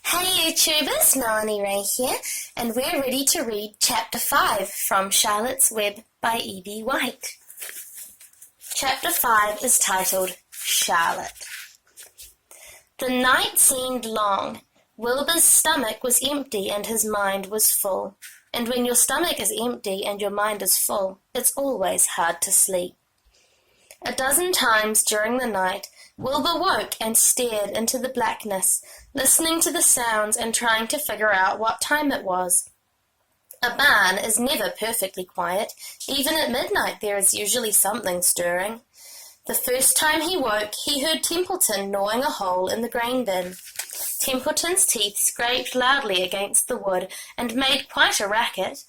Hey YouTubers, Melanie Ray here, and we're ready to read Chapter 5 from Charlotte's Web by E.B. White. Chapter 5 is titled Charlotte. The night seemed long. Wilbur's stomach was empty and his mind was full. And when your stomach is empty and your mind is full, it's always hard to sleep. A dozen times during the night, Wilbur woke and stared into the blackness, listening to the sounds and trying to figure out what time it was. A barn is never perfectly quiet. Even at midnight there is usually something stirring. The first time he woke, he heard Templeton gnawing a hole in the grain bin. Templeton's teeth scraped loudly against the wood and made quite a racket.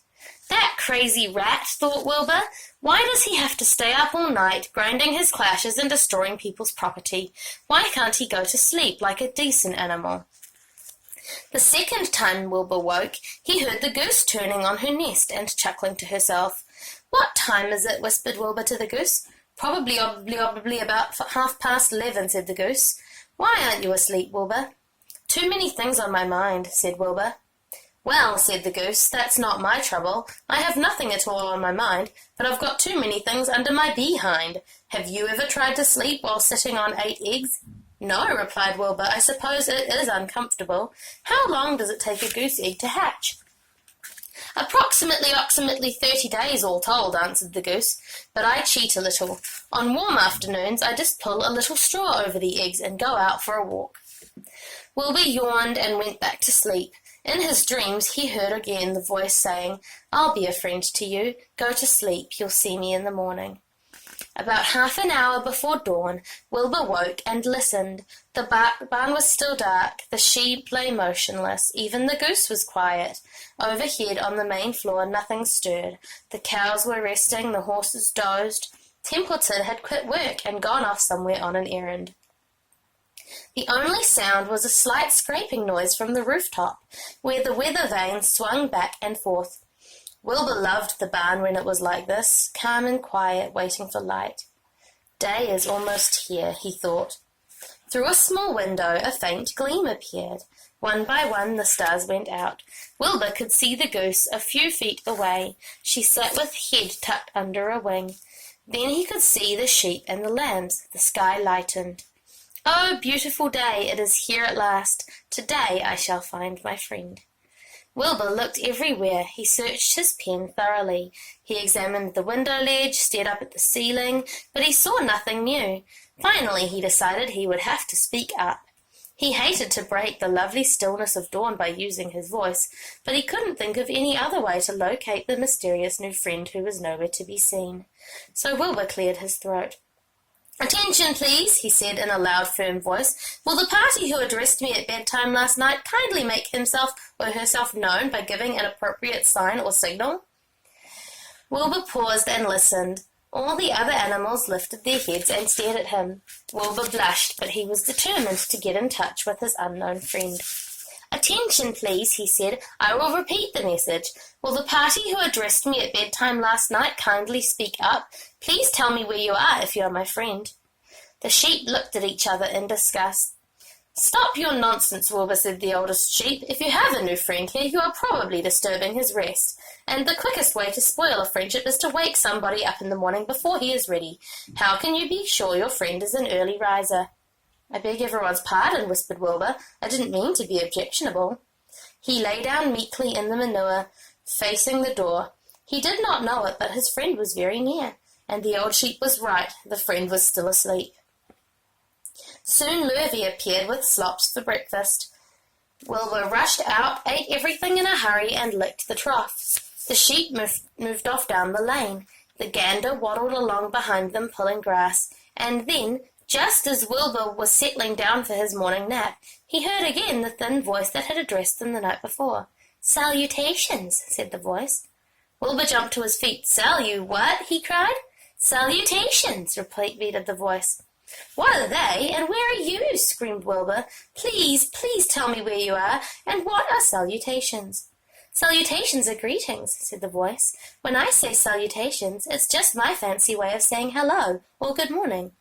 That crazy rat, thought Wilbur. Why does he have to stay up all night, grinding his clashes and destroying people's property? Why can't he go to sleep like a decent animal? The second time Wilbur woke, he heard the goose turning on her nest and chuckling to herself. "What time is it?" whispered Wilbur to the goose. Probably about 11:30, said the goose. "Why aren't you asleep, Wilbur?" "Too many things on my mind," said Wilbur. "Well," said the goose, "that's not my trouble. I have nothing at all on my mind, but I've got too many things under my behind. Have you ever tried to sleep while sitting on 8 eggs? "No," replied Wilbur. "I suppose it is uncomfortable. How long does it take a goose egg to hatch?" Approximately 30 days all told," answered the goose, "but I cheat a little. On warm afternoons I just pull a little straw over the eggs and go out for a walk." Wilbur yawned and went back to sleep. In his dreams he heard again the voice saying, "I'll be a friend to you. Go to sleep. You'll see me in the morning." About half an hour before dawn, Wilbur woke and listened. The barn was still dark. The sheep lay motionless. Even the goose was quiet. Overhead on the main floor nothing stirred. The cows were resting. The horses dozed. Templeton had quit work and gone off somewhere on an errand. The only sound was a slight scraping noise from the rooftop, where the weather vane swung back and forth. Wilbur loved the barn when it was like this, calm and quiet, waiting for light. Day is almost here, he thought. Through a small window a faint gleam appeared. One by one the stars went out. Wilbur could see the goose a few feet away. She sat with head tucked under a wing. Then he could see the sheep and the lambs. The sky lightened. "Oh, beautiful day, it is here at last. Today I shall find my friend." Wilbur looked everywhere. He searched his pen thoroughly. He examined the window ledge, stared up at the ceiling, but he saw nothing new. Finally he decided he would have to speak up. He hated to break the lovely stillness of dawn by using his voice, but he couldn't think of any other way to locate the mysterious new friend who was nowhere to be seen. So Wilbur cleared his throat. "Attention, please," he said in a loud, firm voice. "Will the party who addressed me at bedtime last night kindly make himself or herself known by giving an appropriate sign or signal?" Wilbur paused and listened. All the other animals lifted their heads and stared at him. Wilbur blushed, but he was determined to get in touch with his unknown friend. "Attention, please," he said. "I will repeat the message. Will the party who addressed me at bedtime last night kindly speak up? Please tell me where you are if you are my friend." The sheep looked at each other in disgust. "Stop your nonsense, Wilbur," said the oldest sheep. "If you have a new friend here, you are probably disturbing his rest. And the quickest way to spoil a friendship is to wake somebody up in the morning before he is ready. How can you be sure your friend is an early riser?" "I beg everyone's pardon," whispered Wilbur. "I didn't mean to be objectionable." He lay down meekly in the manure, facing the door. He did not know it, but his friend was very near, and the old sheep was right. The friend was still asleep. Soon Lurvy appeared with slops for breakfast. Wilbur rushed out, ate everything in a hurry, and licked the troughs. The sheep moved off down the lane. The gander waddled along behind them, pulling grass, and then, just as Wilbur was settling down for his morning nap, he heard again the thin voice that had addressed them the night before. "Salutations," said the voice. Wilbur jumped to his feet. What?" he cried. "Salutations," repeated the voice. "What are they, and where are you?" screamed Wilbur. Please tell me where you are, and what are salutations?" "Salutations are greetings," said the voice. "When I say salutations, it's just my fancy way of saying hello or good morning.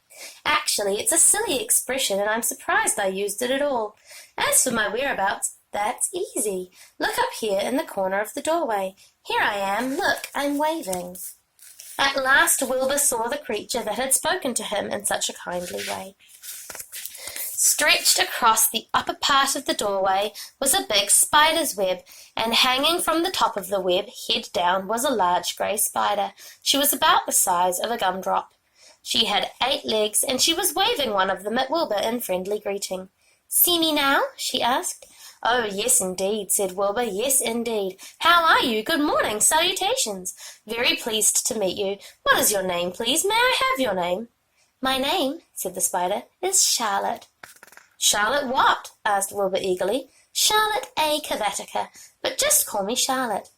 Actually, it's a silly expression, and I'm surprised I used it at all. As for my whereabouts, "That's easy. Look up here in the corner of the doorway. Here I am. Look, I'm waving." At last Wilbur saw the creature that had spoken to him in such a kindly way. Stretched across the upper part of the doorway was a big spider's web, and hanging from the top of the web, head down, was a large grey spider. She was about the size of a gumdrop. She had 8 legs, and she was waving one of them at Wilbur in friendly greeting. "See me now?" she asked. "Oh, yes, indeed," said Wilbur. "Yes, indeed. How are you? Good morning. Salutations. Very pleased to meet you. What is your name, please? May I have your name?" "My name," said the spider, "is Charlotte." "Charlotte what?" asked Wilbur eagerly. "Charlotte A. Cavatica, but just call me Charlotte."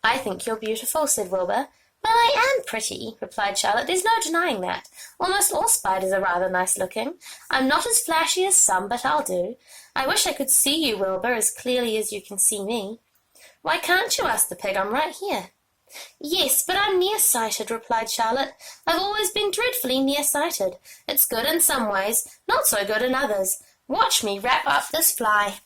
"I think you're beautiful," said Wilbur. "Well, I am pretty," replied Charlotte. "There's no denying that. Almost all spiders are rather nice-looking. I'm not as flashy as some, but I'll do. I wish I could see you, Wilbur, as clearly as you can see me." "Why can't you?" asked the pig. "I'm right here." "Yes, but I'm nearsighted," replied Charlotte. "I've always been dreadfully nearsighted. It's good in some ways, not so good in others. Watch me wrap up this fly."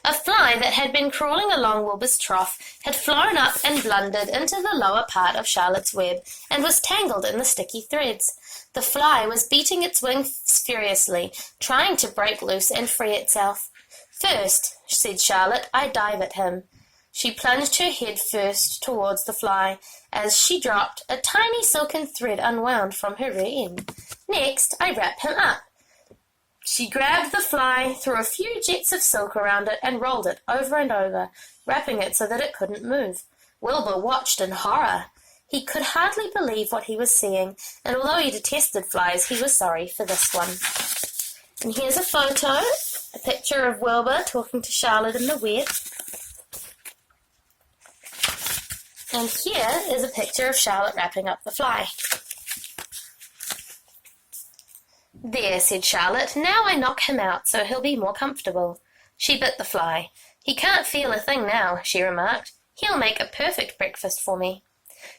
A fly that had been crawling along Wilbur's trough had flown up and blundered into the lower part of Charlotte's web and was tangled in the sticky threads. The fly was beating its wings furiously, trying to break loose and free itself. "First," said Charlotte, "I dive at him." She plunged her head first towards the fly. As she dropped, a tiny silken thread unwound from her rear end. "Next, I wrap him up." She grabbed the fly, threw a few jets of silk around it, and rolled it over and over, wrapping it so that it couldn't move. Wilbur watched in horror. He could hardly believe what he was seeing, and although he detested flies, he was sorry for this one. And here's a photo, a picture of Wilbur talking to Charlotte in the web. And here is a picture of Charlotte wrapping up the fly. "There," said Charlotte. "Now I knock him out so he'll be more comfortable." She bit the fly. "He can't feel a thing now," she remarked. "He'll make a perfect breakfast for me."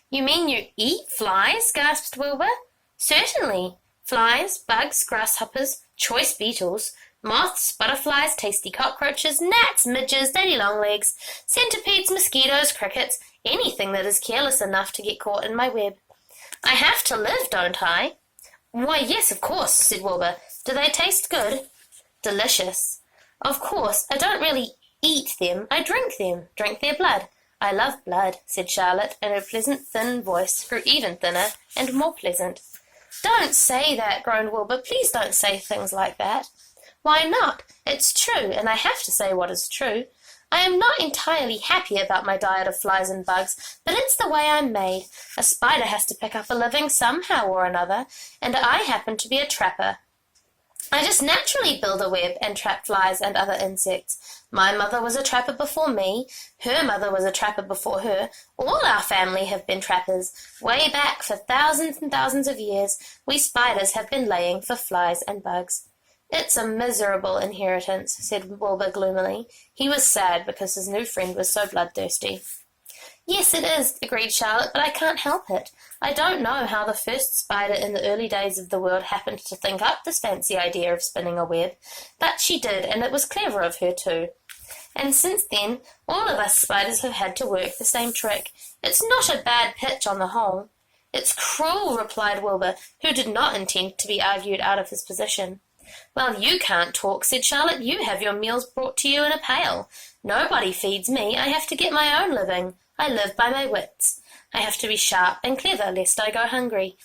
"You mean you eat flies?" gasped Wilbur. "Certainly. Flies, bugs, grasshoppers, choice beetles, moths, butterflies, tasty cockroaches, gnats, midges, daddy longlegs, centipedes, mosquitoes, crickets, anything that is careless enough to get caught in my web. I have to live, don't I?" "Why, yes, of course," said Wilbur. "Do they taste good?" "Delicious." "Of course, I don't really eat them. I drink them, drink their blood." "I love blood," said Charlotte, and her pleasant, thin voice grew even thinner and more pleasant. "Don't say that," groaned Wilbur. "Please don't say things like that." "Why not? It's true, and I have to say what is true. I am not entirely happy about my diet of flies and bugs, but it's the way I'm made. A spider has to pick up a living somehow or another, and I happen to be a trapper. I just naturally build a web and trap flies and other insects. My mother was a trapper before me. Her mother was a trapper before her. All our family have been trappers. Way back for thousands and thousands of years, we spiders have been laying for flies and bugs." "It's a miserable inheritance," said Wilbur gloomily. He was sad because his new friend was so bloodthirsty. "Yes, it is," agreed Charlotte, "but I can't help it. I don't know how the first spider in the early days of the world happened to think up this fancy idea of spinning a web, but she did, and it was clever of her too. And since then, all of us spiders have had to work the same trick. It's not a bad pitch on the whole." "It's cruel," replied Wilbur, who did not intend to be argued out of his position. "Well, you can't talk," said Charlotte. "You have your meals brought to you in a pail. Nobody feeds me. I have to get my own living. I live by my wits. I have to be sharp and clever, lest I go hungry.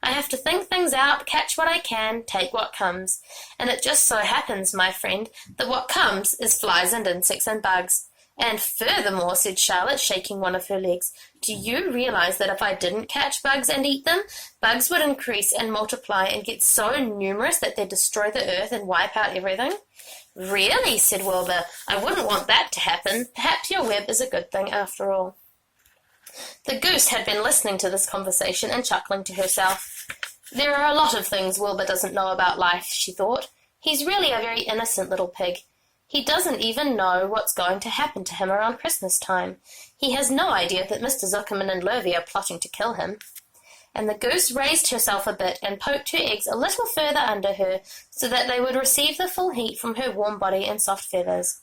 I have to think things out, catch what I can, take what comes. And it just so happens, my friend, that what comes is flies and insects and bugs. And furthermore," said Charlotte, shaking one of her legs, "do you realize that if I didn't catch bugs and eat them, bugs would increase and multiply and get so numerous that they'd destroy the earth and wipe out everything?" "Really?" said Wilbur. "I wouldn't want that to happen. Perhaps your web is a good thing after all." The goose had been listening to this conversation and chuckling to herself. "There are a lot of things Wilbur doesn't know about life," she thought. "He's really a very innocent little pig. He doesn't even know what's going to happen to him around Christmas time. He has no idea that Mr. Zuckerman and Lurvy are plotting to kill him." And the goose raised herself a bit and poked her eggs a little further under her so that they would receive the full heat from her warm body and soft feathers.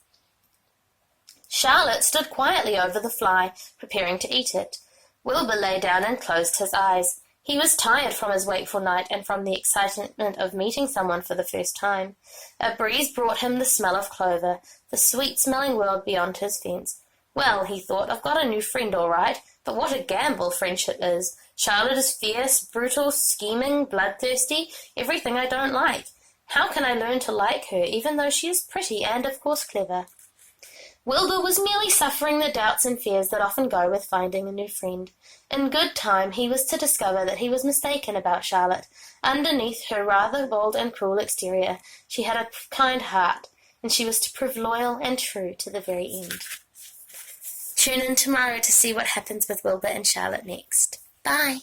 Charlotte stood quietly over the fly, preparing to eat it. Wilbur lay down and closed his eyes. He was tired from his wakeful night and from the excitement of meeting someone for the first time. A breeze brought him the smell of clover, the sweet-smelling world beyond his fence. Well, he thought, I've got a new friend all right, but what a gamble friendship is. Charlotte is fierce, brutal, scheming, bloodthirsty, everything I don't like. How can I learn to like her, even though she is pretty and, of course, clever? Wilbur was merely suffering the doubts and fears that often go with finding a new friend. In good time he was to discover that he was mistaken about Charlotte. Underneath her rather bold and cruel exterior she had a kind heart, and she was to prove loyal and true to the very end. Tune in tomorrow to see what happens with Wilbur and Charlotte next. Bye!